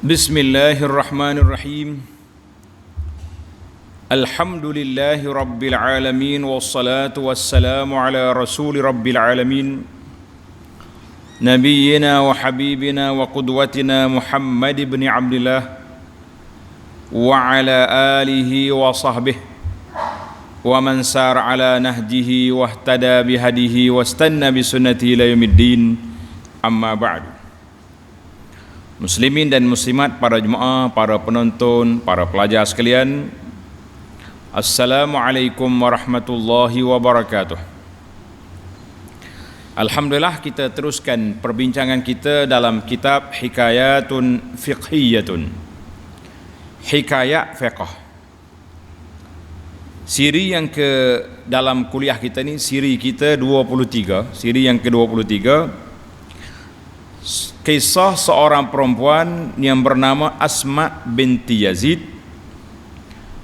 Bismillahirrahmanirrahim. Alhamdulillahi rabbil alamin, wassalatu wassalamu ala rasuli rabbil alamin, nabiyyina wa habibina wa qudwatina Muhammad ibn Abdillah wa ala alihi wa sahbihi wa man sar ala nahjihi wa ihtada bihadihi wa istanna bi sunnati ila yaumiddin. Amma ba'du. Muslimin dan muslimat, para jemaah, para penonton, para pelajar sekalian, Assalamualaikum warahmatullahi wabarakatuh. Alhamdulillah, kita teruskan perbincangan kita dalam kitab Hikayatun Fiqhiyatun, Hikayat Fiqh. Siri yang ke dalam kuliah kita ni, siri kita 23, siri yang ke-23, kisah seorang perempuan yang bernama Asma binti Yazid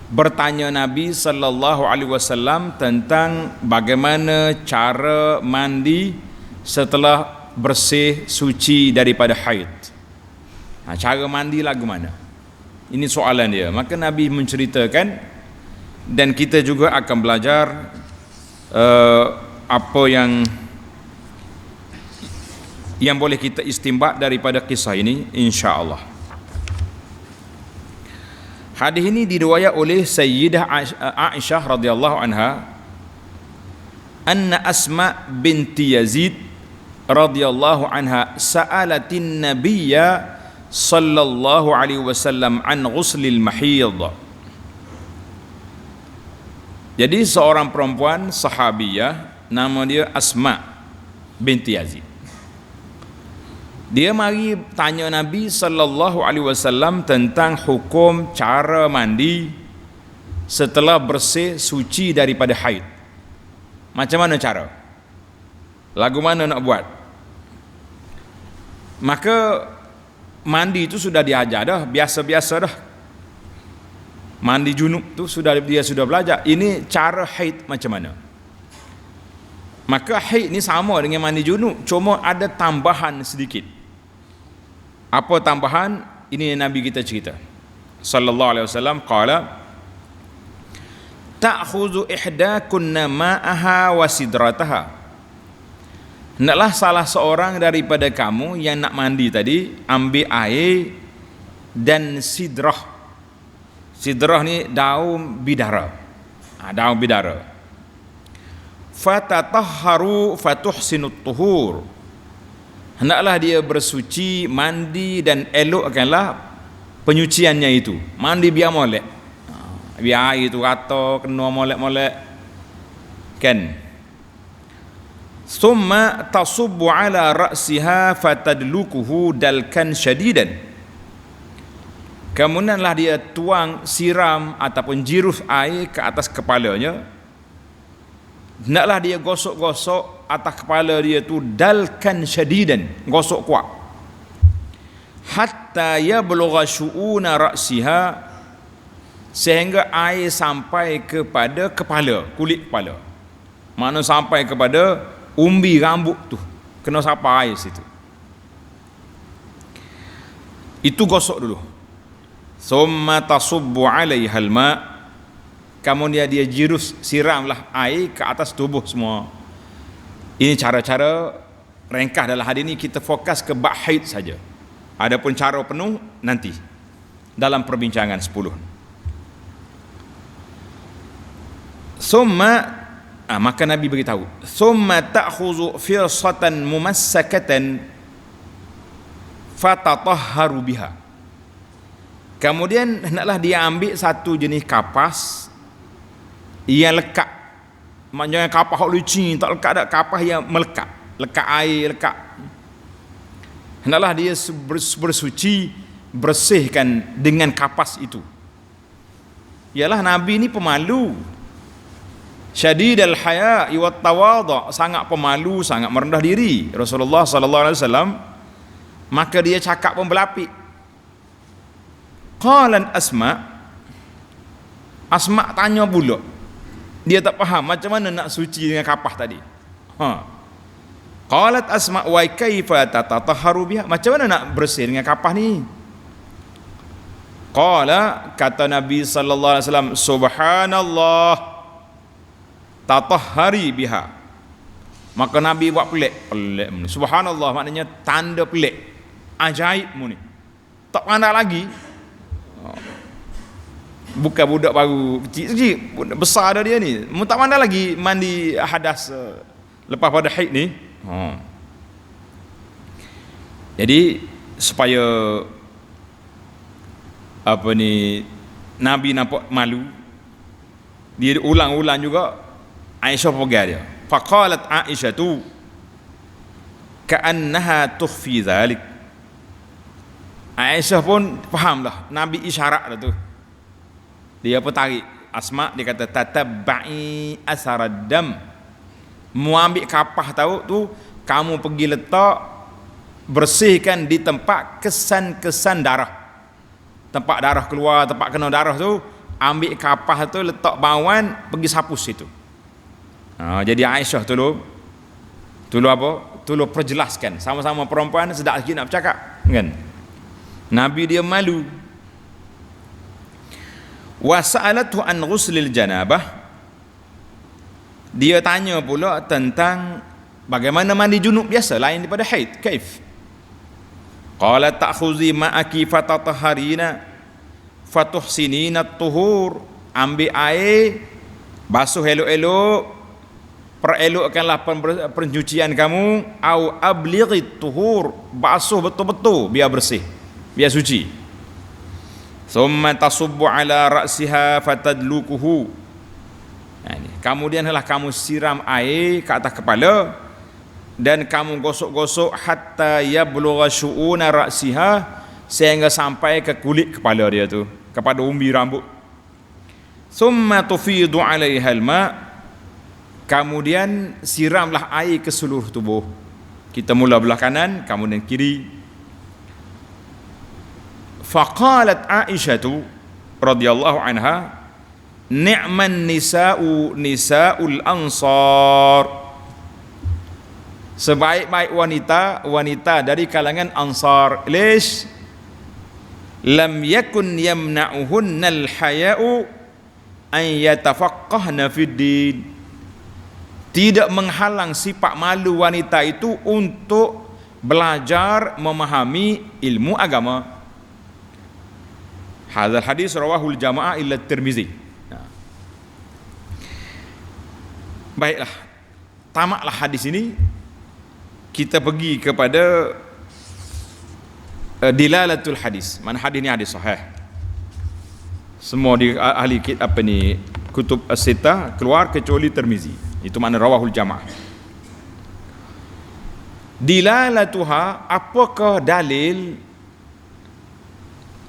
bertanya Nabi sallallahu alaihi wasallam tentang bagaimana cara mandi setelah bersih suci daripada haid. Cara mandi lagu mana? Ini soalan dia. Maka Nabi menceritakan, dan kita juga akan belajar apa yang boleh kita istinbat daripada kisah ini, insya-Allah. Hadis ini diriwayat oleh Sayyidah Aisyah radhiyallahu anha, anna Asma binti Yazid radhiyallahu anha sa'alatin nabiyya sallallahu alaihi wasallam an ghuslil mahid. Jadi seorang perempuan sahabiyah, nama dia Asma binti Yazid, dia mari tanya Nabi sallallahu alaihi wasallam tentang hukum cara mandi setelah bersih suci daripada haid. Macam mana cara? Lagu mana nak buat? Maka mandi itu sudah diajar dah, biasa-biasa dah. Mandi junub tu dia sudah belajar. Ini cara haid macam mana? Maka haid ni sama dengan mandi junub, cuma ada tambahan sedikit. Apa tambahan? Ini Nabi kita cerita sallallahu alaihi wasallam, qala ta'khuzu ihdakunna ma'aha wa sidrataha. Hendaklah salah seorang daripada kamu yang nak mandi tadi ambil air dan sidrah. Sidrah ni daun bidara. Daun bidara. Fatatahharu fatuhsinut tuhur. Hendaklah dia bersuci, mandi, dan elokkanlah penyuciannya itu. Mandi biar molek. Biar air itu rata, kena molek-molek. Kan? Summa tasubbu ala ra'siha fatadlukuhu dalkan syadidan. Kemudianlah dia tuang, siram ataupun jirus air ke atas kepalanya. Hendaklah dia gosok-gosok atas kepala dia tu dalkan syadidan, gosok kuat, hatta yablugha syu'una ra'siha, sehingga air sampai kepada kepala, kulit kepala. Mana sampai kepada umbi rambut tu, kena sampai air situ. Itu gosok dulu. Summa tasubbu 'alaihal ma', kemudian dia jirus, siramlah air ke atas tubuh semua. Ini cara-cara ringkas dalam hadis ini. Kita fokus ke bab haid saja. Adapun cara penuh nanti dalam perbincangan 10. Maka Nabi beritahu, summa ta'khuzu firsatan mumassakatan fatatahharu biha. Kemudian hendaklah dia ambil satu jenis kapas yang lekat. Maknanya kapas hok licin, tak lekat dak, kapas yang melekat, lekat air, lekat. Hendaklah dia bersuci, bersihkan dengan kapas itu. Ialah Nabi ni pemalu, syadidul haya wa tawadhu, sangat pemalu, sangat merendah diri Rasulullah sallallahu alaihi wasallam. Maka dia cakap pun berlapik. Qalan Asma tanya pula. Dia tak faham macam mana nak suci dengan kapas tadi. Qalat Asma wa kaifa tatatahharu biha, macam mana nak bersih dengan kapas ni? Qala, kata Nabi sallallahu alaihi wasallam, subhanallah tatahhari biha. Maka Nabi buat pelik ni. Subhanallah maknanya tanda pelik, ajaib mu ni. Tak pandai lagi. Bukan budak baru kecil, budak besar dah dia ni. Mu tak pandai lagi mandi hadas lepas pada haid ni. Jadi supaya apa ni, Nabi nampak malu, dia ulang-ulang juga. Aisyah pegang dia. Faqalat Aisyah tu ka'annaha tukhfi dhalik. Aisyah pun fahamlah Nabi isyarat dah tu. Dia apa tarik Asma, dia kata tatabba'i asarad dam. Mu ambil kapah tahu tu, kamu pergi letak, bersihkan di tempat kesan-kesan darah. Tempat darah keluar, tempat kena darah tu, ambil kapah tu letak bawan, pergi sapu situ. Jadi Aisyah tolong apa? Tolong perjelaskan. Sama-sama perempuan sedap sikit nak bercakap, kan? Nabi dia malu. Wa sa'alatu an ghuslil janabah. Dia tanya pula tentang bagaimana mandi junub biasa lain daripada haid. Kaif? Qala ta'khuzi ma'aki fatatahharina fatuhsinina at-tuhur. Ambil air, basuh elok-elok, perelokkanlah pencucian kamu, au ablighi tuhur, basuh betul-betul biar bersih, biar suci. Thumma tasubbu ala ra'siha fatadlukuhu. Kemudianlah kamu siram air ke atas kepala dan kamu gosok-gosok hatta yablugha syu'una ra'siha, sehingga sampai ke kulit kepala dia tu, kepada umbi rambut. Thumma tufidu 'alaiha al-ma', kemudian siramlah air ke seluruh tubuh. Kita mula belah kanan, kemudian kiri. Faqalat Aisyah radhiyallahu anha, ni'man nisa'u nisa'ul ansar. Sebaik-baik wanita dari kalangan Ansar. Lish? Lam yakun yamna'uhunnal haya'u an yatafaqqahna fid din. Tidak menghalang sifat malu wanita itu untuk belajar memahami ilmu agama. Hadzal hadis rawahul jamaah illa Tirmizi. Baiklah, tamatlah hadis ini. Kita pergi kepada dilalatul hadis. Mana hadis ni hadis sahih. Semua di ahli apa ni kutub as-sittah keluar kecuali Tirmizi. Itu makna rawahul jamaah. Dilalatuha, apakah dalil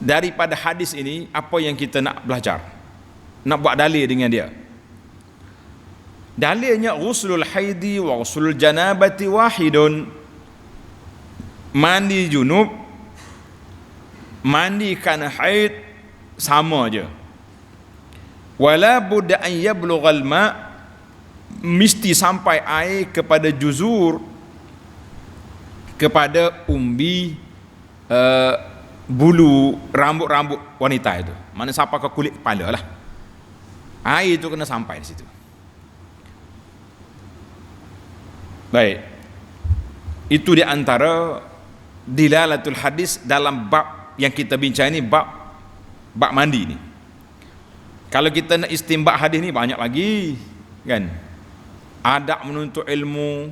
daripada hadis ini, apa yang kita nak belajar, nak buat dalil dengan dia? Dalilnya ghuslul haidi wa ghuslul janabati wahidun. Mandi junub, mandi kana haid sama je. Wala budda an yablughal ma', mesti sampai air kepada juzur, kepada umbi bulu rambut-rambut wanita itu. Mana sampai ke kulit kepala lah. Air itu kena sampai di situ. Baik. Itu di antara dilalatul hadis dalam bab yang kita bincang ini, bab mandi ni. Kalau kita nak istinbat hadis ni banyak lagi, kan? Adab menuntut ilmu.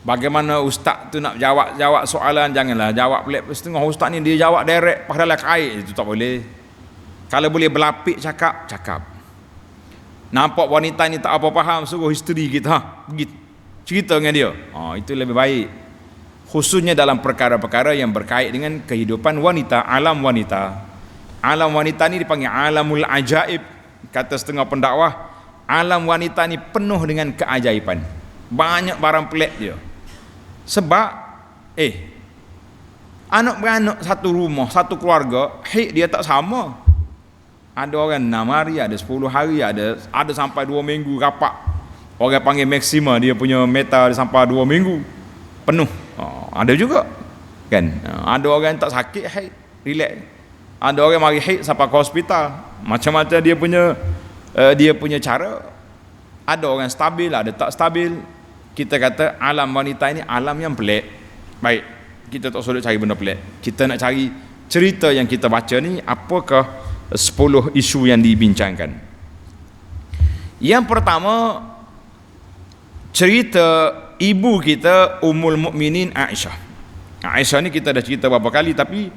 Bagaimana ustaz tu nak jawab soalan, janganlah jawab pelik setengah. Ustaz ni dia jawab direct padahal kait, itu tak boleh. Kalau boleh berlapik cakap. Nampak wanita ni tak apa faham, suruh isteri kita, pergi cerita dengan dia. Itu lebih baik. Khususnya dalam perkara-perkara yang berkait dengan kehidupan wanita, alam wanita. Alam wanita ni dipanggil alamul ajaib. Kata setengah pendakwah, alam wanita ni penuh dengan keajaiban. Banyak barang pelik dia. Sebab anak beranak satu rumah, satu keluarga, haid dia tak sama. Ada orang 6 hari, ada 10 hari, ada sampai 2 minggu rapak. Orang panggil maksima, dia punya meta sampai 2 minggu penuh. Ada juga, kan? Ada orang tak sakit haid, relax. Ada orang mari haid sampai ke hospital. Macam-macam dia punya cara. Ada orang stabil, ada tak stabil. Kita kata alam wanita ini alam yang pelik. Baik, kita tak suruh cari benda pelik. Kita nak cari cerita yang kita baca ni, apakah 10 isu yang dibincangkan. Yang pertama, cerita ibu kita Ummul Mukminin Aisyah. Aisyah ni kita dah cerita beberapa kali, tapi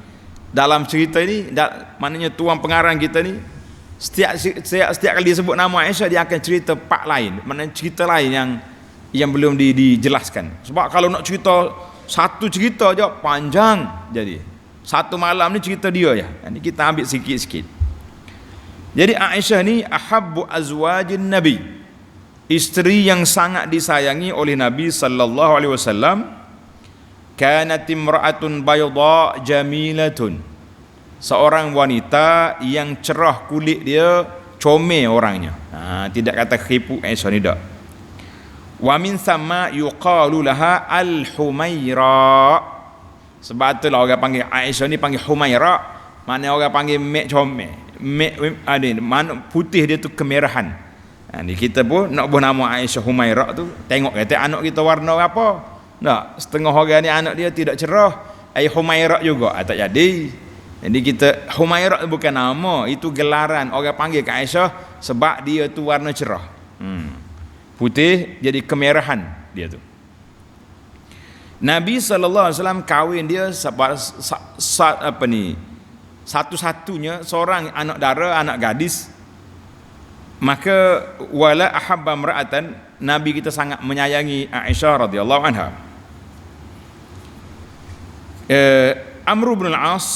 dalam cerita ini maknanya tuan pengarang kita ni setiap kali dia sebut nama Aisyah, dia akan cerita part lain, maknanya cerita lain yang belum dijelaskan. Sebab kalau nak cerita satu cerita je panjang, jadi satu malam ni cerita dia je. Ini kita ambil sikit-sikit. Jadi Aisyah ni ahabbu azwajin Nabi, isteri yang sangat disayangi oleh Nabi sallallahu alaihi wasallam. Kanat imra'atun bayda jamilatun, seorang wanita yang cerah kulit dia, comel orangnya. Tidak kata khipu Aisyah ni dak. Wa min thamma yuqalu laha al-Humaira. Sebab itulah orang panggil Aisyah ni panggil Humaira, mana orang panggil mek comel. Mek mana putih dia tu kemerahan. Ni kita pun nak buat nama Aisyah Humaira tu, tengok kata anak kita warna apa. Tak, setengah orang ni anak dia tidak cerah, Humaira juga, tak jadi. Jadi kita Humaira bukan nama, itu gelaran orang panggil ke Aisyah sebab dia tu warna cerah. Putih jadi kemerahan dia tu. Nabi sallallahu alaihi wasallam kahwin dia sebab satu-satunya seorang anak dara, anak gadis. Maka wala ahabba mar'atan, Nabi kita sangat menyayangi Aisyah radhiyallahu anha. Amr bin al-As,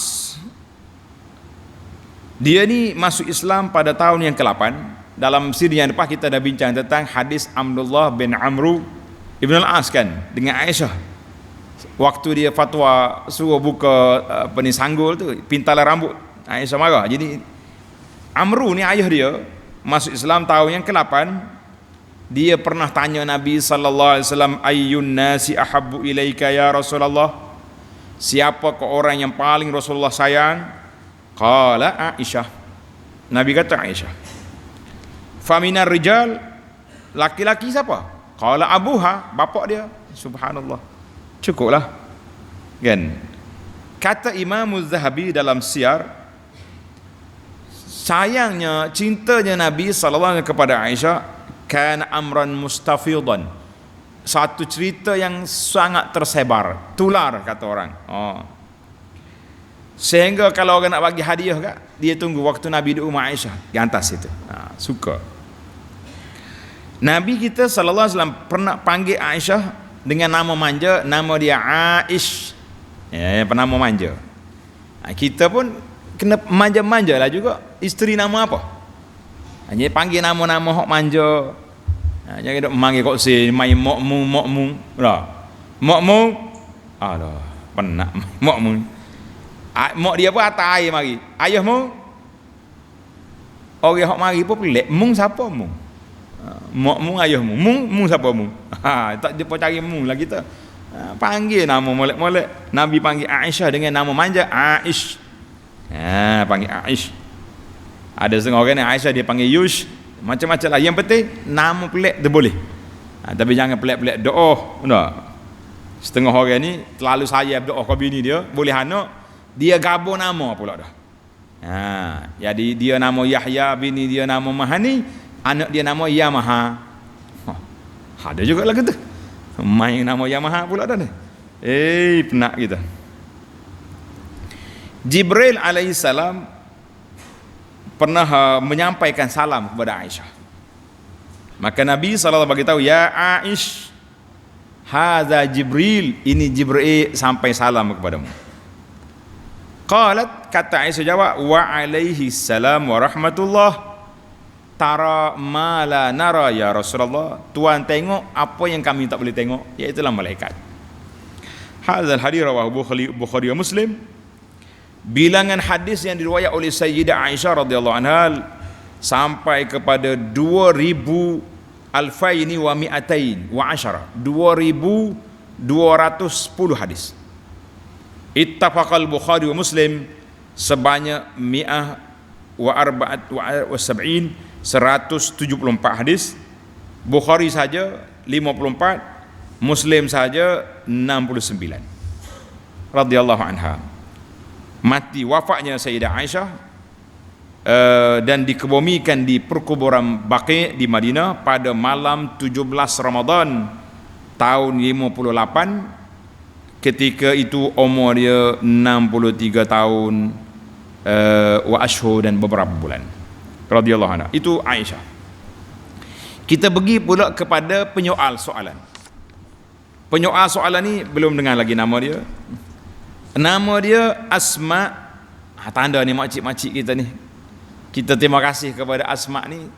dia ni masuk Islam pada tahun yang ke-8. Dalam siri yang lepas kita dah bincang tentang hadis Abdullah bin Amr ibn al-As kan dengan Aisyah. Waktu dia fatwa suruh buka sanggul tu, pintalan rambut, Aisyah marah. Jadi Amr ni ayah dia masuk Islam tahun yang ke-8. Dia pernah tanya Nabi sallallahu alaihi wasallam, ayyun nasi ahabbu ilaika ya Rasulullah, siapakah orang yang paling Rasulullah sayang? Qala Aisyah. Nabi kata Aisyah. Faminar rijal, laki-laki siapa? Qala abuha, bapak dia. Subhanallah, cukuplah kan. Kata Imam Az-Zahabi dalam Siyar, sayangnya cintanya Nabi sallallahu alaihi wasallam kepada Aisyah kana amran mustafidan, satu cerita yang sangat tersebar, tular kata orang. Sehingga kalau orang nak bagi hadiah kak, dia tunggu waktu Nabi di rumah Aisyah di atas itu. Suka. Nabi kita sallallahu alaihi wasallam pernah panggil Aisyah dengan nama manja, nama dia Aish. Nama manja. Kita pun kena manja-manja lah juga. Isteri nama apa? Hanya panggil nama-nama hok manja. Jangan duk manggil kok si mai mokmu lah. Mokmu. Alah, penat mokmu. Mok dia pun atas air mari. Ayahmu. Orang hok mari pun pelik. Mung siapa mung? Mokmu ayahmu. Mung siapa mung? Tak jumpa cari mung lah kita. Panggil nama molek-molek. Nabi panggil Aisyah dengan nama manja Aish. Panggil Aish. Ada setengah orang ni Aisyah dia panggil Yush. Macam-macam lah. Yang penting nama pelik dia boleh. Tapi jangan pelik-pelik doa. Tak. Setengah orang ni terlalu sayap doa ke bini dia, boleh anak dia gabung nama pula dah. Jadi dia nama Yahya, bini dia nama Mahani, anak dia nama Yamaha. Ada juga lagu tu. Main nama Yamaha pula dah ni. Penat kita. Jibril alaihissalam pernah menyampaikan salam kepada Aisyah. Maka Nabi SAW beritahu, ya Aish, hadza Jibril, ini Jibril sampai salam kepadamu. Qalat, kata Aisyah jawab, wa alaihi salam wa rahmatullah, tara ma la nara ya Rasulullah, Tuhan tengok apa yang kami tak boleh tengok, iaitu malaikat. Hadzal hadis rawahu Bukhari wa Muslim. Bilangan hadis yang diriwayat oleh Sayyidah Aisyah radhiyallahu anha sampai kepada 2000 alfaini wa mi'atain wa asyara, 2210 hadis. Ittafaqal Bukhari wa Muslim, sebanyak 174 hadis. Bukhari saja 54, Muslim saja 69 radhiyallahu anha. Mati wafatnya Sayyidah Aisyah dan dikebumikan di perkuburan Baqi di Madinah pada malam 17 Ramadan tahun 58. Ketika itu umur dia 63 tahun wa ashhur dan beberapa bulan radhiyallahu anha. Itu Aisyah. Kita pergi pula kepada penyoal soalan. Penyoal soalan ni belum dengar lagi nama dia. Nama dia Asma. Tanda ni makcik-makcik kita ni. Kita terima kasih kepada Asma ni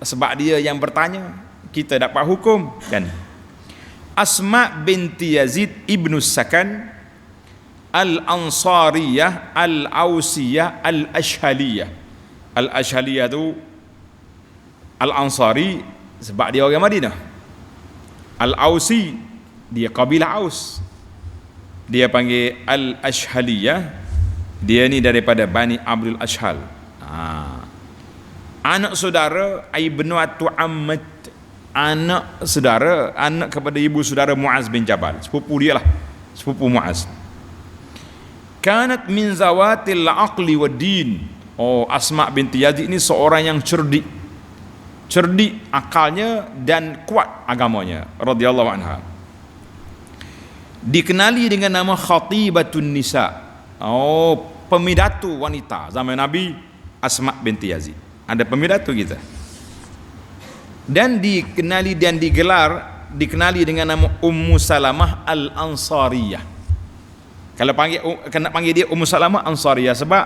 sebab dia yang bertanya, kita dapat hukum kan. Asma binti Yazid ibnu Sakan Al-Ansariyah Al-Ausiyah Al-Ashhaliyah. Al-Ashhaliyah tu Al-Ansari sebab dia orang Madinah. Al-Ausi dia kabilah Aus. Dia panggil Al-Ashhaliyah. Dia ni daripada Bani Abdul Ashhal. Anak saudara Ibnatu Ammat, anak saudara, anak kepada ibu saudara Muaz bin Jabal, sepupu dia lah, sepupu Muaz. Kanat min zawatil aqli wad din. Asma binti Yazid ni seorang yang cerdik akalnya dan kuat agamanya radhiyallahu anha. Dikenali dengan nama Khatibatun Nisa. Pemidatu wanita zaman Nabi, Asma binti Yazid. Ada pemidatu kita. Dan dikenali dengan nama Ummu Salamah Al-Ansariyah. Kalau kena panggil dia Ummu Salamah Ansariyah sebab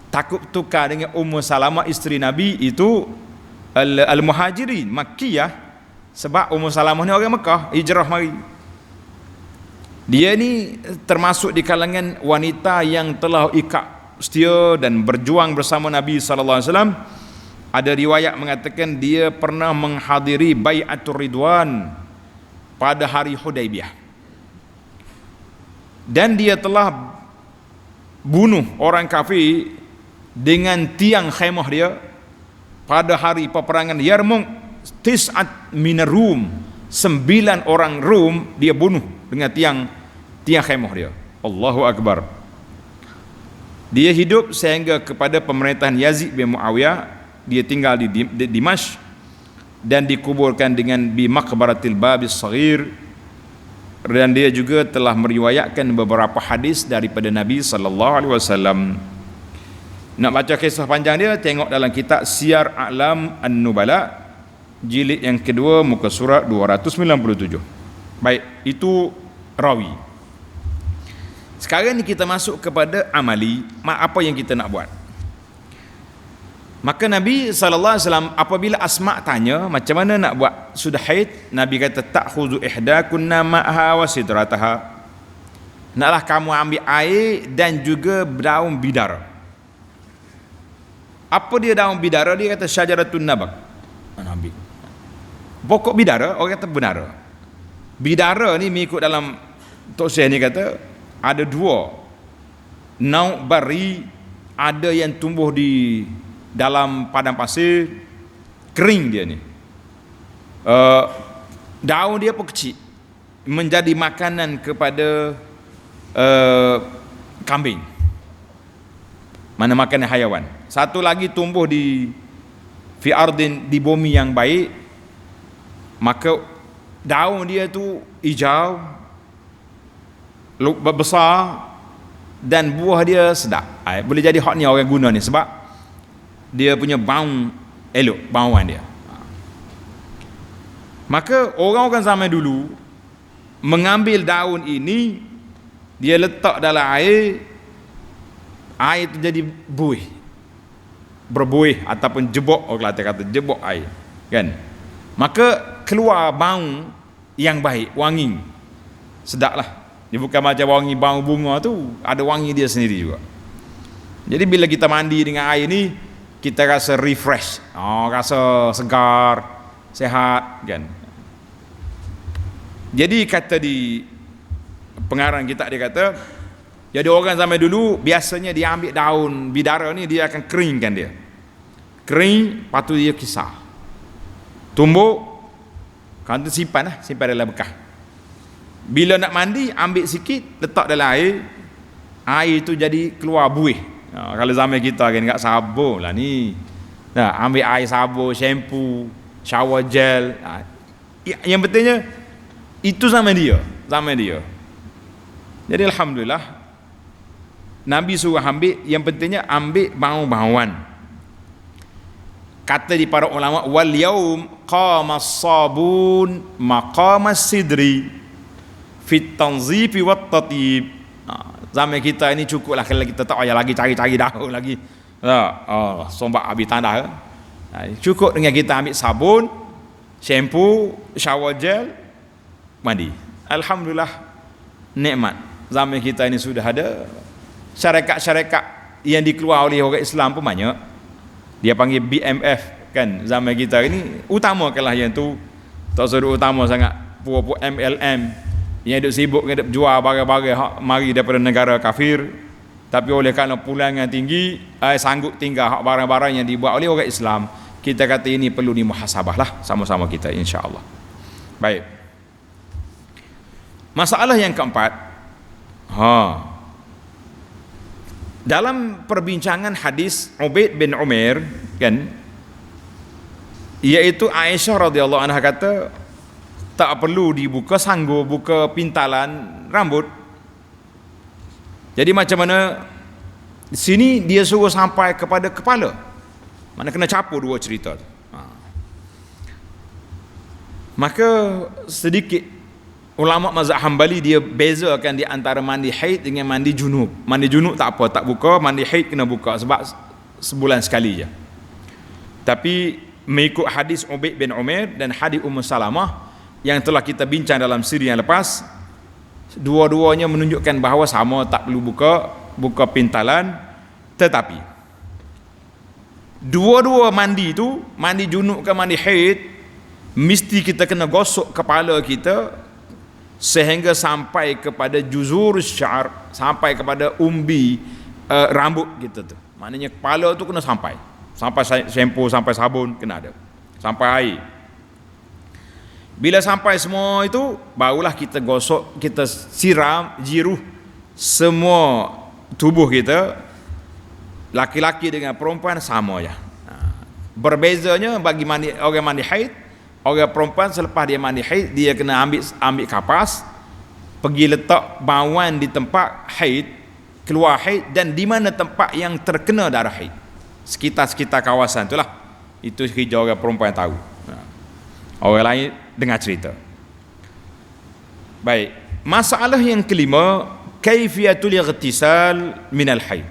takut tukar dengan Ummu Salamah isteri Nabi itu Al-Muhajirin Makkiyah, sebab Ummu Salamah ni orang Mekah, hijrah mari. Dia ni termasuk di kalangan wanita yang telah ikat setia dan berjuang bersama Nabi sallallahu alaihi wasallam. Ada riwayat mengatakan dia pernah menghadiri Bai'atul Ridwan pada hari Hudaibiyah. Dan dia telah bunuh orang kafir dengan tiang khemah dia pada hari peperangan Yarmouk. Tis'at minar Rum, 9 orang Rum dia bunuh dengan tiang khemah dia. Allahu Akbar. Dia hidup sehingga kepada pemerintahan Yazid bin Muawiyah. Dia tinggal di Dimashq dan dikuburkan dengan bi maqbaratil Babis Saghir. Dan dia juga telah meriwayatkan beberapa hadis daripada Nabi sallallahu alaihi wasallam. Nak baca kisah panjang dia, tengok dalam kitab Siyar A'lam An-Nubala jilid yang kedua muka surat 297. Baik, itu rawi. Sekarang ni kita masuk kepada amali, apa yang kita nak buat. Maka Nabi SAW apabila Asma' tanya macam mana nak buat sudah haid, Nabi kata ta'khudhu ihdakunna ma'ha wa sidrataha. Naklah kamu ambil air dan juga daun bidara. Apa dia daun bidara? Dia kata syajaratun nabak. Nabi. Pokok bidara, orang kata benara. Bidara ni mengikut dalam Tok Syekh ni kata ada 2. Nau bari, ada yang tumbuh di dalam padang pasir, kering dia ni. Daun dia pun kecil, menjadi makanan kepada kambing. Mana makanan hayawan. Satu lagi tumbuh di fi ardin, di bumi yang baik, maka daun dia tu hijau, besar dan buah dia sedap. Boleh jadi hak ni orang guna ni sebab dia punya bau elok, bauan dia. Maka orang-orang zaman dulu mengambil daun ini, dia letak dalam air itu jadi buih, berbuih ataupun jebok, orang Kelantan kata jebok air kan. Maka keluar bau yang baik, wangi, sedap lah. Dia bukan macam wangi bau bunga tu, ada wangi dia sendiri juga. Jadi bila kita mandi dengan air ni, kita rasa refresh, rasa segar, sehat kan. Jadi kata di pengarang kita, dia kata Jadi orang zaman dulu biasanya dia ambil daun bidara ni, dia akan keringkan dia. Kering, lepas tu dia kisar. Tumbuk, kan tu simpan dalam bekas. Bila nak mandi, ambil sikit, letak dalam air. Air tu jadi keluar buih. Kalau zaman kita kan enggak sabun lah ni. Nah, ambil air sabun, shampoo, shower gel. Yang pentingnya itu zaman dia. Jadi alhamdulillah Nabi suruh ambil, yang pentingnya ambil bau-bauan. Kata di para ulama, wal yaum qama sabun maqama sidri fit tanzifi wat tatib. Zaman kita ini cukuplah kalau kita tak payah lagi cari-cari daun lagi. Sombak habis tanah. Cukup dengan kita ambil sabun, shampoo, shower gel, mandi. Alhamdulillah, nikmat. Zaman kita ini sudah ada syarikat-syarikat yang dikeluar oleh orang Islam pun banyak. Dia panggil BMF kan. Zaman kita ini utamakanlah yang tu. Tak suruh utama sangat puak-puak MLM yang duk sibuk dengan jual barang-barang hak mari daripada negara kafir, tapi oleh kerana pulangan tinggi sanggup tinggal hak barang-barang yang dibuat oleh orang Islam. Kita kata ini perlu dimuhasabahlah sama-sama kita, insya-Allah. Baik. Masalah yang keempat, dalam perbincangan hadis Ubaid bin Umair kan, iaitu Aisyah radhiyallahu anha kata tak perlu dibuka sanggur, buka pintalan rambut. Jadi macam mana di sini dia suruh sampai kepada kepala, mana kena capur dua cerita tu. Maka sedikit ulama mazhab Hambali dia bezakan di antara mandi haid dengan mandi junub. Mandi junub tak apa, tak buka. Mandi haid kena buka sebab sebulan sekali je. Tapi mengikut hadis Ubaid bin Umair dan hadis Ummu Salamah yang telah kita bincang dalam siri yang lepas, dua-duanya menunjukkan bahawa sama, tak perlu buka pintalan. Tetapi dua-dua mandi tu, mandi junub ke mandi haid, mesti kita kena gosok kepala kita sehingga sampai kepada juzur syar, sampai kepada umbi rambut kita tu. Maknanya kepala tu kena sampai shampoo, sampai sabun kena ada, sampai air. Bila sampai semua itu, barulah kita gosok, kita siram jiruh semua tubuh kita. Laki-laki dengan perempuan sama ya. Berbezanya bagi orang mandi haid, orang perempuan selepas dia mandi haid, dia kena ambil kapas, pergi letak bauan di tempat haid, keluar haid, dan di mana tempat yang terkena darah haid, sekitar kawasan itulah. Itu kerja orang perempuan tahu. Orang lain dengar cerita. Baik, masalah yang kelima, kaifiyatul ightisal minal haid.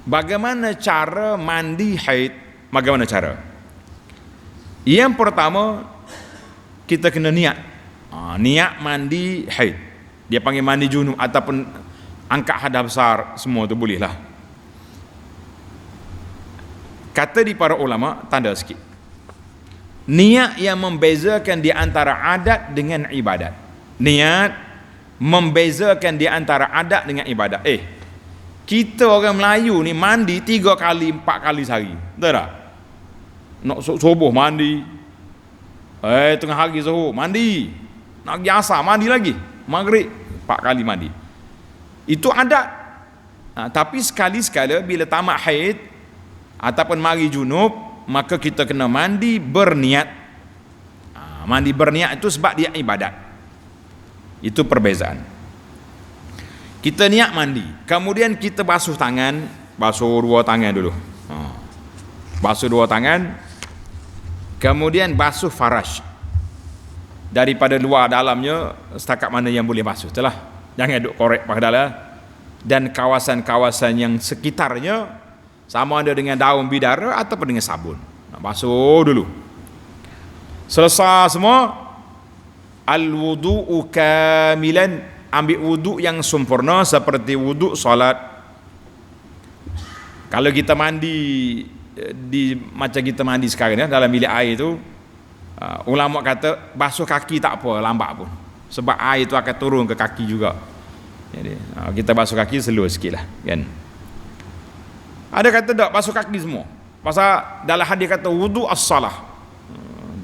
Bagaimana cara mandi haid? Bagaimana cara? Yang pertama, kita kena niat. Niat mandi haid. Dia panggil mandi junub ataupun angkat hadas besar, semua tu boleh lah. Kata di para ulama, tanda sikit. Niat yang membezakan di antara adat dengan ibadat. Niat membezakan di antara adat dengan ibadat. Kita orang Melayu ni mandi 3 kali 4 kali sehari. Betul tak? Nak subuh mandi, tengah hari zuhur mandi, nak pergi asar mandi lagi, maghrib 4 kali mandi. Itu adat. Tapi sekali-sekala bila tamat haid ataupun mari junub, maka kita kena mandi berniat. Mandi berniat itu sebab dia ibadat. Itu perbezaan. Kita niat mandi, kemudian kita basuh tangan, basuh 2 tangan dulu. Basuh 2 tangan, kemudian basuh faraj. Daripada luar dalamnya setakat mana yang boleh basuh, itulah. Jangan duk korek pada dalam. Dan kawasan-kawasan yang sekitarnya, sama ada dengan daun bidara ataupun dengan sabun. Basuh dulu. Selesai semua, al-wudu'u kamilan, ambil wuduk yang sempurna seperti wuduk solat. Kalau kita mandi macam kita mandi sekarang ya, dalam bilik air tu, ulama kata basuh kaki tak apa, lambat pun, sebab air tu akan turun ke kaki juga. Jadi kita basuh kaki slow sikit lah kan. Ada kata tak basuh kaki semua. Pasal dalam hadis kata wudu as-salah.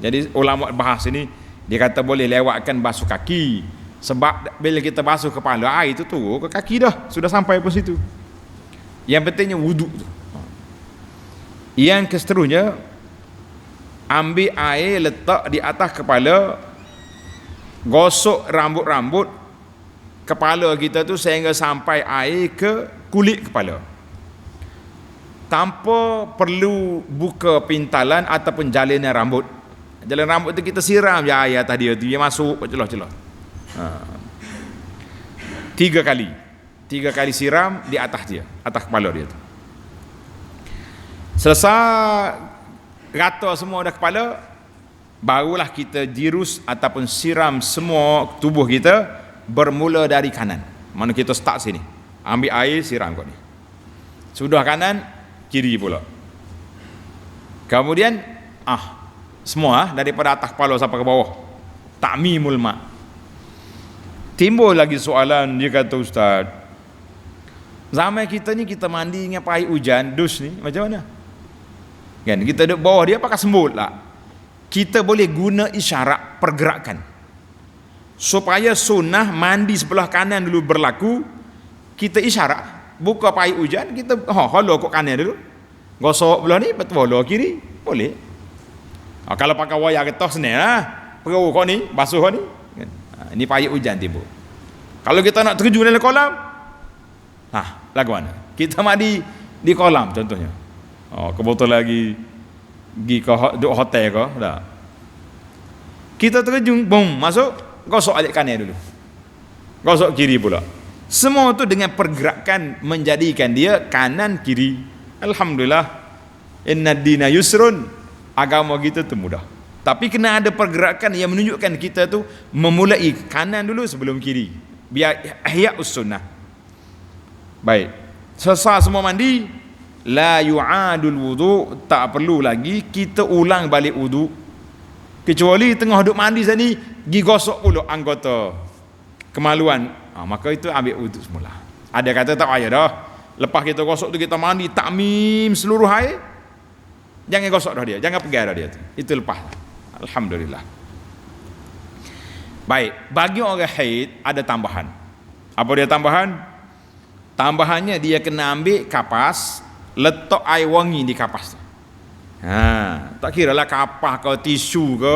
Jadi ulama bahas ini dia kata boleh lewatkan basuh kaki sebab bila kita basuh kepala air itu turun ke kaki dah, sudah sampai pun situ. Yang pentingnya wudu tu. Yang seterusnya ambil air letak di atas kepala, gosok rambut-rambut kepala kita tu sehingga sampai air ke kulit kepala. Tanpa perlu buka pintalan ataupun jalinan rambut. Jalan rambut tu kita siram je air atas dia tu, dia masuk celah-celah. 3 kali siram di atas dia, atas kepala dia tu. Selesai rata semua dah kepala, barulah kita jirus ataupun siram semua tubuh kita bermula dari kanan. Mana kita start sini, ambil air siram kat ni. Sudah kanan, kiri pula. Kemudian semua daripada atas kepala sampai ke bawah. Ta'mimul ma'. Timbul lagi soalan, dia kata ustaz, zaman kita ni kita mandi dengan air hujan, dus ni macam mana? Kan kita duduk bawah dia pakai sembut lah. Kita boleh guna isyarat pergerakan. Supaya sunnah mandi sebelah kanan dulu berlaku, kita isyarat. Buka air hujan, kita hollow kok kanan dulu. Gosok belah ni, betul hollow kiri, boleh. Kalau pakai wayar getah senang lah. Perau kau ni, basuh kau ni. Ini payah hujan timbul. Kalau kita nak terjun dalam kolam, lagu mana? Kita mandi di kolam contohnya. Kebetulan lagi pergi ke hotel ke, dah. Kita terjun, boom, masuk, gosok alik kanan dulu. Gosok kiri pula. Semua tu dengan pergerakan menjadikan dia kanan kiri. Alhamdulillah. Inna dina yusrun. Agama kita tu mudah. Tapi kena ada pergerakan yang menunjukkan kita tu memulai kanan dulu sebelum kiri. Biar ihya'us sunnah. Baik. Selesai semua mandi, la yu'adul wudu, tak perlu lagi kita ulang balik wudu. Kecuali tengah duduk mandi sini, pergi gosok pula anggota kemaluan. Maka itu ambil wudu semula. Ada kata tak payah dah. Lepas kita gosok tu kita mandi, takmim seluruh air. Jangan gosok dah dia, jangan pegang dah dia tu. Itu lepas. Alhamdulillah. Baik, bagi orang haid ada tambahan. Apa dia tambahan? Tambahannya dia kena ambil kapas, letak air wangi di kapas tu. Tak kira lah kapas ke tisu ke,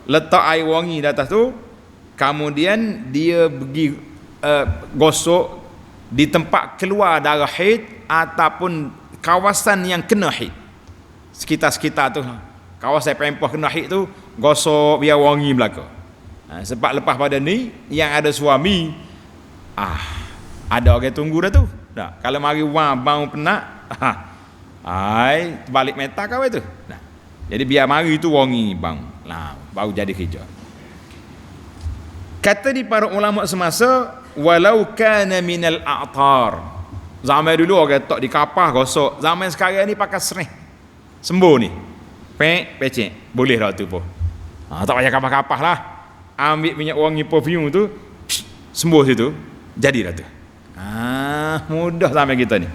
letak air wangi di atas tu, kemudian dia pergi gosok di tempat keluar darah haid ataupun kawasan yang kena haid. Sekitar-sekitar tu, kawasan pempah kena haid tu, gosok biar wangi belaka. Sebab lepas pada ni yang ada suami, ada orang tunggu dah tu. Kalau mari bau penat, balik meta kau tu. Jadi biar mari tu wangi bang. Baru jadi kerja. Kata di para ulama semasa, walau kana minal a'tar. Zaman dulu orang tak di kapas gosok. Zaman sekarang ni pakai sereh. Sembuh ni. Pecek. Boleh dah tu pun. Tak payah kapas-kapas lah. Ambil minyak wangi perfume tu, sembuh situ. Jadi dah tu. Mudah sampai kita ni.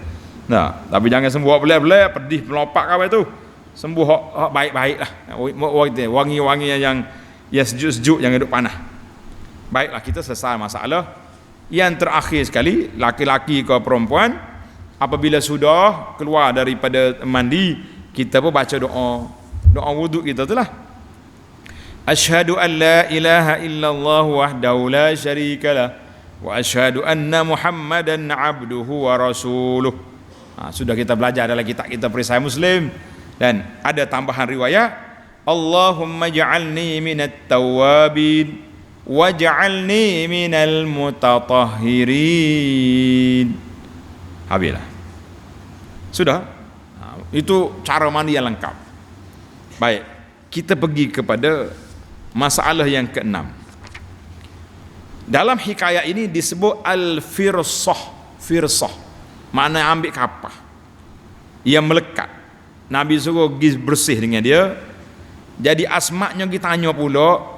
Tapi jangan sembuh belai-belai, pedih melopak kau tu. Sembuh baik-baik lah. Wangi-wangi yang sejuk-sejuk, jangan duduk panah. Baiklah, kita selesai masalah. Yang terakhir sekali, laki-laki ke perempuan, apabila sudah keluar daripada mandi, kita pun baca doa wuduk kita tu lah. Asyhadu an la ilaha illallah wahdahu la syarikalah wa asyhadu anna Muhammadan abduhu wa rasuluh. Sudah kita belajar dalam kitab kita Perisai Muslim, dan ada tambahan riwayat, Allahumma ja'alni minat tawabin waj'alni minal mutatahhirin. Habislah. Sudah. Itu cara mandi yang lengkap. Baik, kita pergi kepada masalah yang keenam. Dalam hikayat ini disebut al-firsah. Firsah makna ambil kapah yang melekat. Nabi suruh pergi bersih dengan dia. Jadi asmaknya kita tanya pula,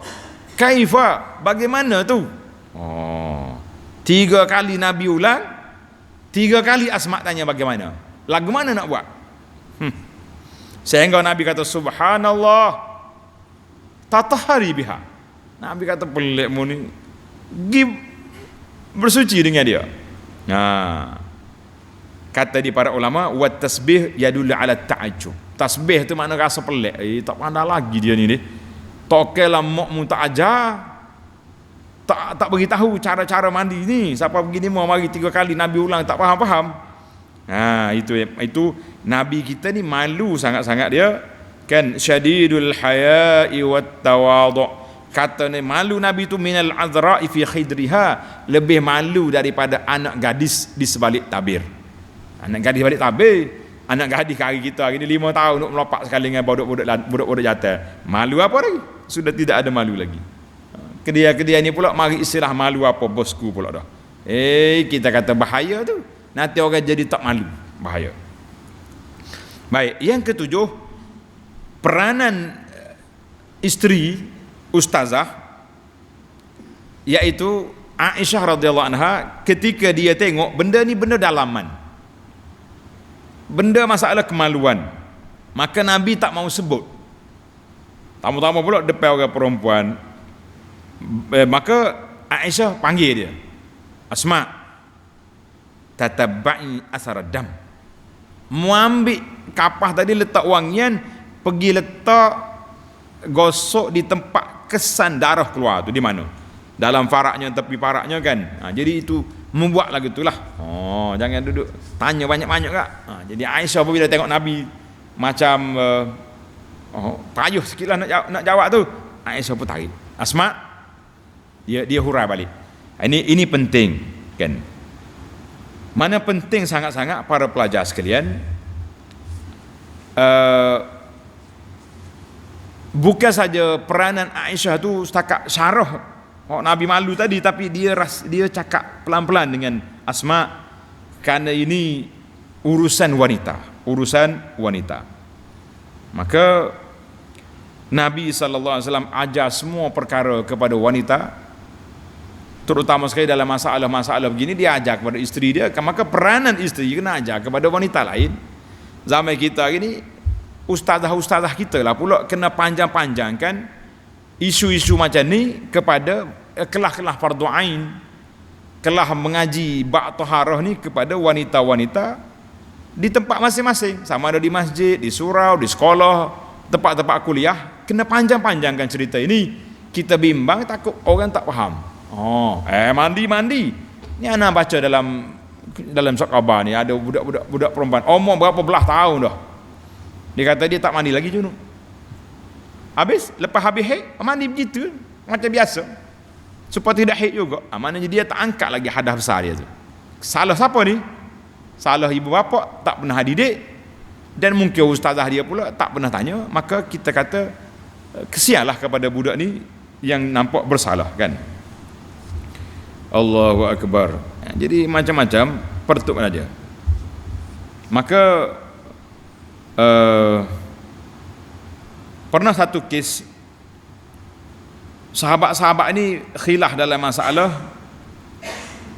kaifa, bagaimana tu? 3 kali Nabi ulang, 3 kali Asma tanya bagaimana. Lagu mana nak buat? Sehingga Nabi kata subhanallah tatahari biha. Nabi kata pelik mu ni, bersuci dengan dia. Kata di para ulama, wa tasbih yadullu ala ta'ajjub. Tasbih tu makna rasa pelik. Tak pandai lagi dia ni. Tokelah mokmu tak ajar. Tak beritahu cara-cara mandi ni. Siapa begini mau mari 3 kali Nabi ulang tak faham-faham. Itu Nabi kita ni malu sangat-sangat dia. Kan syadidul haya'i wat tawadhu. Kata ni malu Nabi tu minal azra'i fi khidriha, lebih malu daripada anak gadis di sebalik tabir. Anak gadis balik tabir, anak gadis hari kita hari ni 5 tahun nak melopak sekali dengan budak-budak jatuh. Malu apa lagi? Sudah tidak ada malu lagi. Kedia-kedia ni pula mari istilah malu apa bosku pula dah. Kita kata bahaya tu. Nanti orang jadi tak malu, bahaya. Baik, yang ketujuh, peranan isteri ustazah, iaitu Aisyah radhiyallahu anha, ketika dia tengok benda ni benda dalaman, benda masalah kemaluan, maka Nabi tak mau sebut. Tamu-tamu pula depan orang perempuan, maka Aisyah panggil dia, Asma, tatabba'i asar dam. Mu ambil kapah tadi letak wangian, pergi letak gosok di tempat kesan darah keluar tu di mana? Dalam faraknya, tepi faraknya kan. Jadi itu membuat lagu itulah. Jangan duduk tanya banyak-banyak kak. Jadi Aisyah apabila tengok Nabi macam payuh sikitlah nak jawab tu, Aisyah pun tarik. Asma, dia hurai balik. Ini penting kan. Mana penting sangat-sangat para pelajar sekalian, bukan saja peranan Aisyah tu setakat syarah Nabi malu tadi, tapi dia cakap pelan-pelan dengan Asma, kerana ini urusan wanita. Maka Nabi SAW ajar semua perkara kepada wanita, terutama sekali dalam masalah-masalah begini dia ajar kepada isteri dia. Maka peranan isteri kena ajar kepada wanita lain. Zaman kita hari ni, ustazah-ustazah kita lah pula kena panjang-panjangkan isu-isu macam ni kepada kelah-kelah fardu ain, kelah mengaji bab taharah ni kepada wanita-wanita di tempat masing-masing, sama ada di masjid, di surau, di sekolah, tempat-tempat kuliah. Kena panjang-panjangkan cerita ini. Kita bimbang takut orang tak faham. Mandi. Ni anak baca dalam surat khabar ni, ada budak perempuan umur berapa belah tahun dah. Dia kata dia tak mandi lagi junub. Lepas habis haid mandi begitu macam biasa, supaya tidak haid juga. Maknanya dia tak angkat lagi hadas besar dia tu. Salah siapa ni? Salah ibu bapa tak pernah didik, dan mungkin ustazah dia pula tak pernah tanya. Maka kita kata kesianlah kepada budak ni yang nampak bersalah kan. Allahu Akbar. Jadi macam-macam pertuk aja. Maka pernah satu kes, sahabat-sahabat ini khilaf dalam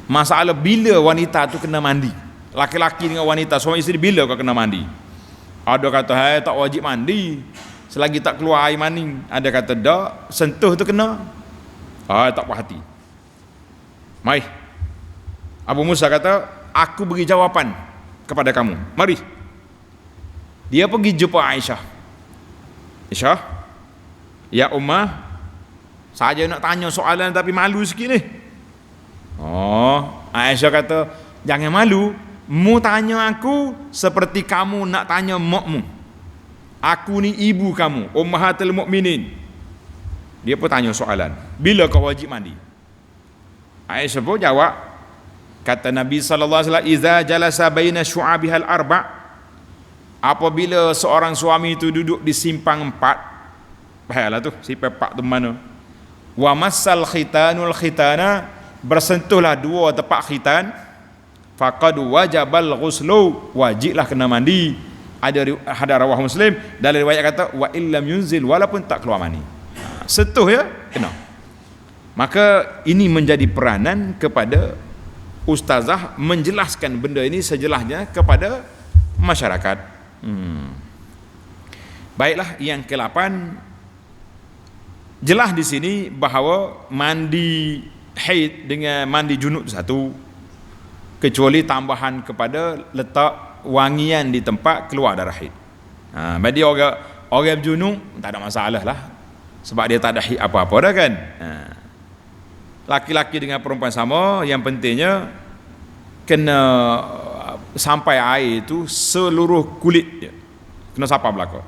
masalah bila wanita tu kena mandi. Laki-laki dengan wanita, suami isteri, bila kau kena mandi? Ada kata tak wajib mandi selagi tak keluar air mani. Ada kata tak, sentuh tu kena. Tak puas hati. Mari, Abu Musa kata, aku beri jawapan kepada kamu. Mari. Dia pergi jumpa Aisyah. Aisyah, ya Ummah, saja nak tanya soalan tapi malu sikit ni. Aisyah kata, jangan malu. Mu tanya aku seperti kamu nak tanya makmu. Aku ni ibu kamu, Ummahatul Mukminin. Dia pun tanya soalan, bila kau wajib mandi? Aisyah pun jawab, kata Nabi SAW, iza jalasa baina syu'abihal arba', apabila seorang suami itu duduk di simpang 4, bahayalah tu, simpang 4 tu mana? Wa massal khitanul khitana, bersentuhlah 2 tempat khitan, faqad wajabal ghuslu, wajiblah kena mandi. Ada rawah Muslim, dalam riwayat kata wa illam yunzil, walaupun tak keluar mani. Sentuh ya, kena. Maka ini menjadi peranan kepada ustazah menjelaskan benda ini sejelasnya kepada masyarakat. Baiklah, yang ke-8, jelas di sini bahawa mandi haid dengan mandi junub satu, kecuali tambahan kepada letak wangian di tempat keluar darah haid. Bagi orang berjunub tak ada masalah lah, sebab dia tak ada haid apa-apa dah kan. Laki-laki dengan perempuan sama, yang pentingnya kena sampai air itu seluruh kulit dia kena sampai belakang,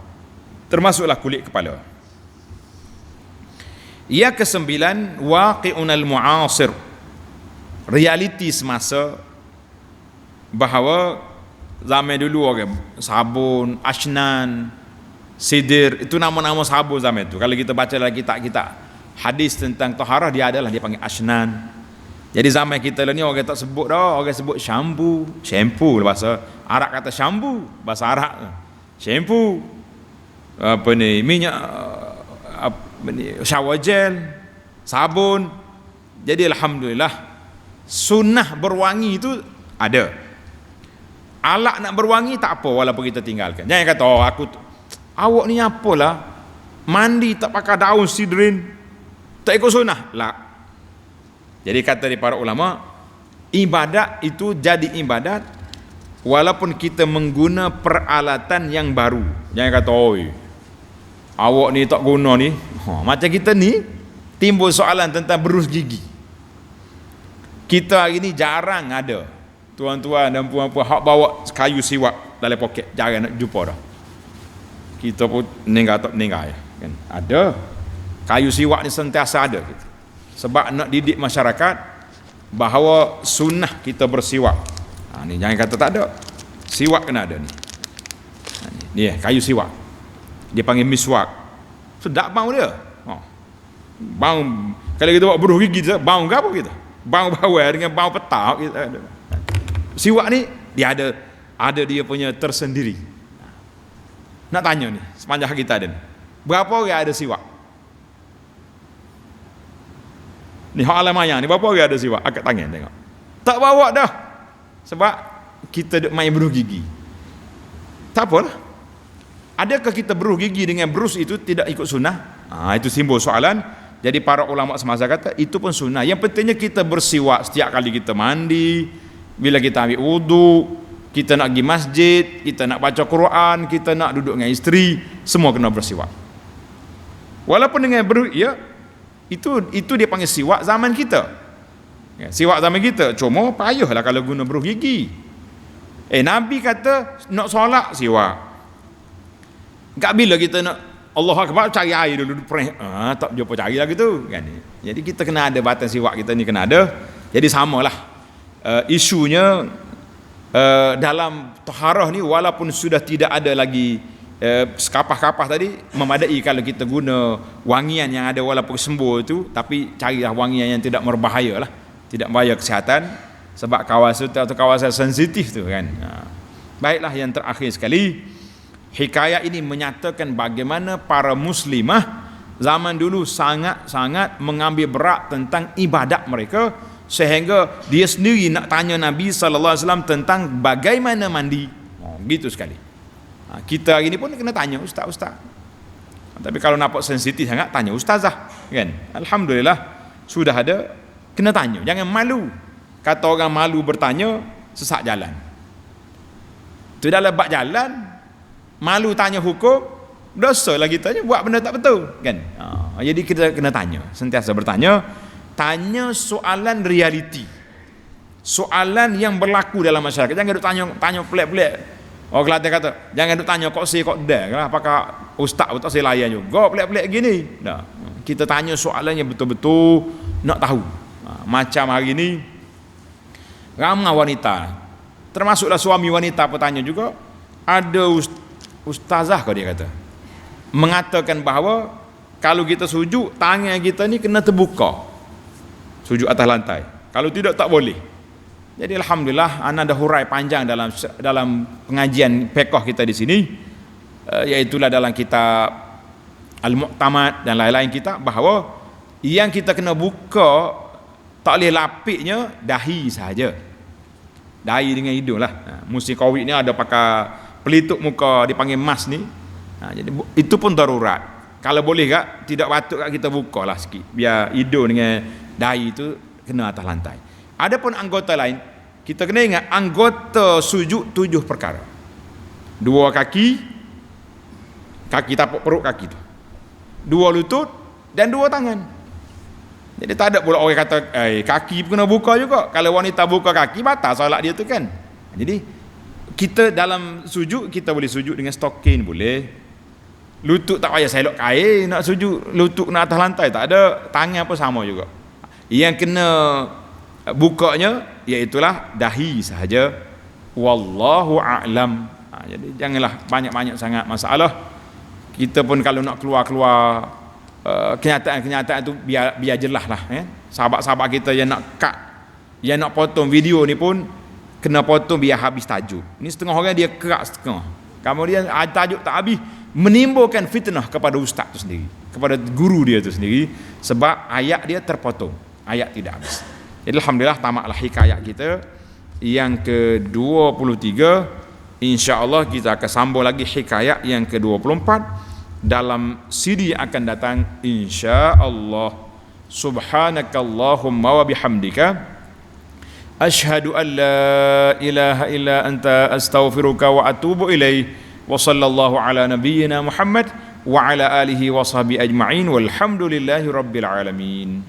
termasuklah kulit kepala. Yang ke-9, waqi'unal mu'asir, realiti semasa, bahawa zaman dulu orang sabun, ashnan, sidir, itu nama-nama sabun zaman itu. Kalau kita baca dalam kitab-kitab hadis tentang taharah, dia panggil ashnan. Jadi zaman kita ni orang tak sebut dah, orang sebut shampoo bahasa Arab kata shampoo, bahasa Arab shampoo, minyak shower gel, sabun. Jadi alhamdulillah sunnah berwangi itu ada. Alat nak berwangi tak apa walaupun kita tinggalkan. Jangan kata awak ni apalah mandi tak pakai daun sidrin, tak ikut sunnah lah. Jadi kata di para ulama, ibadat itu jadi ibadat walaupun kita mengguna peralatan yang baru. Jangan kata awak ni tak guna ni. Macam kita ni timbul soalan tentang berus gigi. Kita hari ni jarang ada tuan-tuan dan puan-puan hak bawa kayu siwak dalam poket, jarang nak jumpa dah. Kita pun meninggal ya kan. Ada kayu siwak ni sentiasa ada kita. Sebab nak didik masyarakat bahawa sunnah kita bersiwak. Ni jangan kata tak ada. Siwak kena ada ni. Ni kayu siwak. Dia panggil miswak. Sedap bau dia. Bau kalau kita buat beruh gigi bau ke apa kita? Bau bawah dengan bau petak kita ada. Siwak ni dia ada dia punya tersendiri. Nak tanya ni, sepanjang kita ada ni. Berapa orang ada siwak? Ni hak alam ayang ni berapa orang ada siwak? Angkat tangan tengok. Tak bawa dah. Sebab kita duk main beruh gigi. Tak apalah. Adakah kita beruh gigi dengan berus itu tidak ikut sunnah? Itu simbol soalan. Jadi para ulama semasa kata itu pun sunnah. Yang pentingnya kita bersiwak setiap kali kita mandi, bila kita ambil wudu, kita nak pergi masjid, kita nak baca Quran, kita nak duduk dengan isteri, semua kena bersiwak. Walaupun dengan beruh, itu dia panggil siwak zaman kita. Siwak zaman kita, cuma payahlah kalau guna beruh gigi. Nabi kata nak solat siwak. Tak bila kita nak Allah Akbar cari air dulu tak jumpa cari lah gitu kan. Jadi kita kena ada batang siwak kita ni kena ada. Jadi samalah isunya dalam taharah ni, walaupun sudah tidak ada lagi kapas-kapas tadi, memadai kalau kita guna wangian yang ada walaupun sembuh itu, tapi carilah wangian yang tidak berbahaya lah, tidak berbahaya kesihatan, sebab kawasan atau kawasan sensitif tu kan. Baiklah, yang terakhir sekali, hikayat ini menyatakan bagaimana para muslimah zaman dulu sangat-sangat mengambil berat tentang ibadat mereka, sehingga dia sendiri nak tanya Nabi SAW tentang bagaimana mandi. Gitu sekali. Kita hari ni pun kena tanya ustaz. Tapi kalau nampak sensitif sangat, tanya ustazah kan. Alhamdulillah sudah ada, kena tanya, jangan malu. Kata orang malu bertanya, sesat jalan. Tu dalam bab jalan, malu tanya hukum, dosa lagi tanya buat benda tak betul kan. Jadi kita kena tanya, sentiasa bertanya, tanya soalan realiti, soalan yang berlaku dalam masyarakat. Jangan duk tanya pelik-pelik. Orang Kelantan kata, jangan duk tanya kok kok dah, apakah ustaz tak saya layan juga pelik-pelik gini. Nah, kita tanya soalan yang betul-betul nak tahu. Macam hari ni ramai wanita, termasuklah suami wanita bertanya juga, ada ustazah kau dia kata mengatakan bahawa kalau kita sujud, tangan kita ni kena terbuka, sujud atas lantai, kalau tidak tak boleh. Jadi alhamdulillah ana dah hurai panjang dalam pengajian fiqh kita di sini, iaitulah dalam kitab Al-Mu'tamad dan lain-lain kita, bahawa yang kita kena buka Tak boleh lapiknya dahi saja. Dahi dengan hidung lah. Musim Covid ni ada pakai pelitup muka dipanggil mask ni. Jadi itu pun darurat. Kalau boleh kak, tidak patut kak kita buka lah sikit. Biar hidung dengan dahi itu kena atas lantai. Adapun anggota lain, kita kena ingat anggota sujud 7 perkara. 2 kaki, kaki tapak perut kaki tu. 2 lutut dan 2 tangan. Jadi tak ada pula orang kata kaki pun kena buka juga. Kalau wanita buka kaki batal solat dia tu kan. Jadi kita dalam sujud kita boleh sujud dengan stokin boleh. Lutut tak payah selok kain nak sujud lutut kena atas lantai tak ada. Tangan pun sama juga. Yang kena bukanya iaitulah dahi sahaja. Wallahu a'lam. Jadi janganlah banyak-banyak sangat masalah. Kita pun kalau nak keluar-keluar kenyataan-kenyataan tu biar jelas lah sahabat-sahabat kita yang nak yang nak potong video ni pun kena potong biar habis tajuk. Ni setengah orang dia kerak setengah. Kemudian tajuk tak habis menimbulkan fitnah kepada ustaz tu sendiri, kepada guru dia tu sendiri sebab ayat dia terpotong, ayat tidak habis. Jadi alhamdulillah tamatlah hikayat kita yang ke-23. Insya-Allah kita akan sambung lagi hikayat yang ke-24 dalam CD yang akan datang insya-Allah. Subhanakallahumma wa bihamdika asyhadu an la ilaha illa anta astaghfiruka wa atubu ilaik. Wa sallallahu ala nabiyyina Muhammad wa ala alihi wa sahbihi ajma'in walhamdulillahi rabbil alamin.